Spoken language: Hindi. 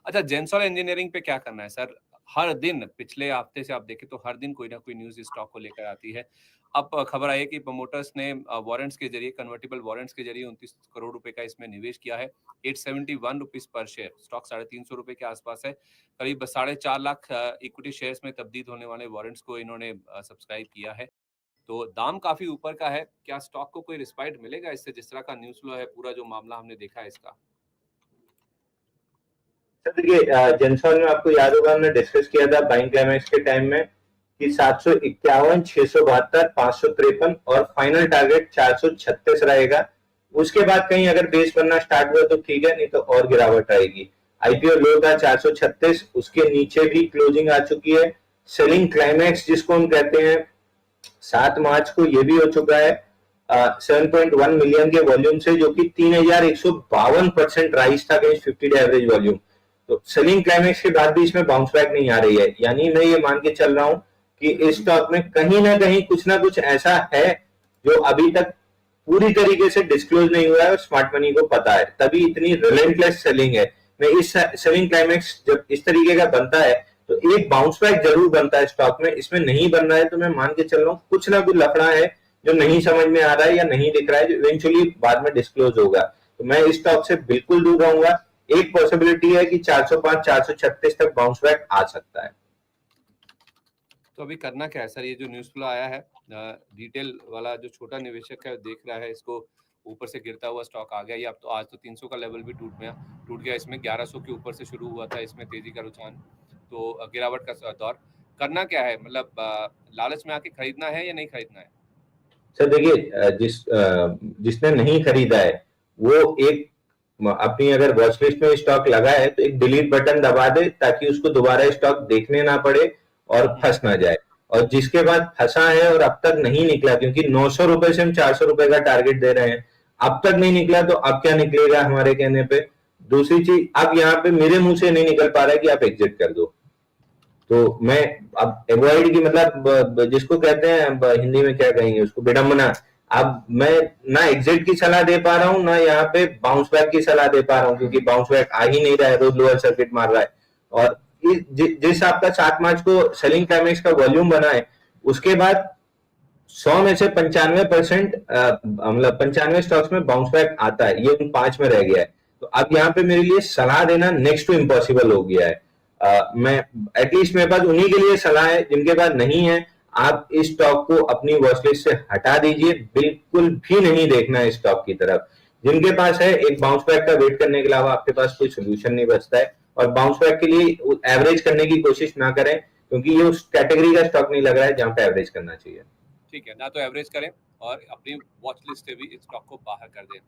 अच्छा, जेंसॉल इंजीनियरिंग पे क्या करना है सर? हर दिन पिछले हफ्ते से आप देखें तो हर दिन कोई ना कोई न्यूज़ इस स्टॉक को लेकर आती है। अब खबर आई है कि प्रमोटर्स ने वारंट्स के ज़रिए कन्वर्टिबल वारंट्स के ज़रिए 29 करोड़ रुपए का इसमें निवेश किया है। 871 रुपीज़ पर शेयर, स्टॉक ₹350 के आसपास है। करीब 4.5 लाख इक्विटी शेयर्स में तब्दील होने वाले वारंट्स को इन्होंने सब्सक्राइब किया है। तो दाम काफ़ी ऊपर का है। क्या स्टॉक को कोई रिस्पाइट मिलेगा इससे, जिस तरह का न्यूज़ फ्लो है, पूरा जो मामला हमने देखा है इसका? सर देखिए, जेंसॉन में आपको याद होगा हमने डिस्कस किया था बाइंग क्लाइमेक्स के टाइम में कि 751, 672, 553 और फाइनल टारगेट 436 रहेगा। उसके बाद कहीं अगर बेस बनना स्टार्ट हुआ तो ठीक है, नहीं तो और गिरावट आएगी। आईपीओ लो था 436, उसके नीचे भी क्लोजिंग आ चुकी है। सेलिंग क्लाइमेक्स जिसको हम कहते हैं 7 मार्च को ये भी हो चुका है 7.1 मिलियन के वॉल्यूम से, जो कि 3152% राइज था अगेंस्ट 50 डे एवरेज वॉल्यूम। तो सेलिंग क्लाइमेक्स के बाद भी इसमें बाउंस बैक नहीं आ रही है, यानी मैं ये मान के चल रहा हूं कि इस स्टॉक में कहीं ना कुछ ऐसा है जो अभी तक पूरी तरीके से डिस्क्लोज नहीं हुआ है और स्मार्ट मनी को पता है, तभी इतनी रिलेंटलेस सेलिंग है। मैं इस सेलिंग क्लाइमेक्स जब इस तरीके का बनता है तो एक बाउंस बैक जरूर बनता है स्टॉक में, इसमें नहीं बन रहा है तो मैं मान के चल रहा हूँ कुछ ना कुछ लफड़ा है जो नहीं समझ में आ रहा है या नहीं दिख रहा है, जो इवेंचुअली बाद में डिस्क्लोज होगा। तो मैं इस स्टॉक से बिल्कुल दूर रहूंगा। एक पॉसिबिलिटी है कि 405, 436 तक बाउंस बैक आ सकता है। तो अभी करना क्या है सर? ये जो न्यूज़ फ्लो आया है, रिटेल वाला जो छोटा निवेशक है देख रहा है इसको, ऊपर से गिरता हुआ स्टॉक आ गया। ये अब तो आज तो 300 का लेवल भी टूट गया। इसमें 1100 के ऊपर से शुरू हुआ था इसमें तेजी का रुझान, तो गिरावट का दौर। करना क्या है? मतलब लालच में आके खरीदना है या नहीं खरीदना है? सर देखिए, जिसने नहीं खरीदा है वो एक अपनी अगर वॉच लिस्ट में स्टॉक लगा है तो एक डिलीट बटन दबा दे ताकि उसको दोबारा स्टॉक देखने ना पड़े और फंस ना जाए। और जिसके बाद फंसा है और अब तक नहीं निकला, क्योंकि 900 रुपए से हम 400 रुपए का टारगेट दे रहे हैं, अब तक नहीं निकला तो अब क्या निकलेगा हमारे कहने पे। दूसरी चीज, अब यहाँ पे मेरे मुंह से नहीं निकल पा रहा है कि आप एग्जिट कर दो, तो मैं अब एवॉइड की मतलब जिसको कहते हैं हिंदी में क्या कहेंगे उसको, विडंबना। अब मैं ना एग्जिट की सलाह दे पा रहा हूँ ना यहाँ पे बाउंस बैक की सलाह दे पा रहा हूँ, क्योंकि बाउंस बैक आ ही नहीं रहा है, रोज लोअर सर्किट मार रहा है। और जिस आपका 7 मार्च को सेलिंग क्लाइमेक्स का वॉल्यूम बना है, उसके बाद 100 में से 95% मतलब 95 स्टॉक्स में बाउंस बैक आता है, ये उन 5 में रह गया है। तो अब यहाँ पे मेरे लिए सलाह देना नेक्स्ट टू इम्पॉसिबल हो गया है। मैं एटलीस्ट मेरे पास उन्हीं के लिए सलाह है जिनके पास नहीं है। आप इस स्टॉक को अपनी वॉच लिस्ट से हटा दीजिए, बिल्कुल भी नहीं देखना है स्टॉक की तरफ। जिनके पास है, एक बाउंस बैक का वेट करने के अलावा आपके पास कोई सोल्यूशन नहीं बचता है। और बाउंस बैक के लिए एवरेज करने की कोशिश ना करें, क्योंकि ये उस कैटेगरी का स्टॉक नहीं लग रहा है जहां पे एवरेज करना चाहिए। ठीक है, ना तो एवरेज करें और अपनी वॉच लिस्ट से भी इस स्टॉक को बाहर कर दें।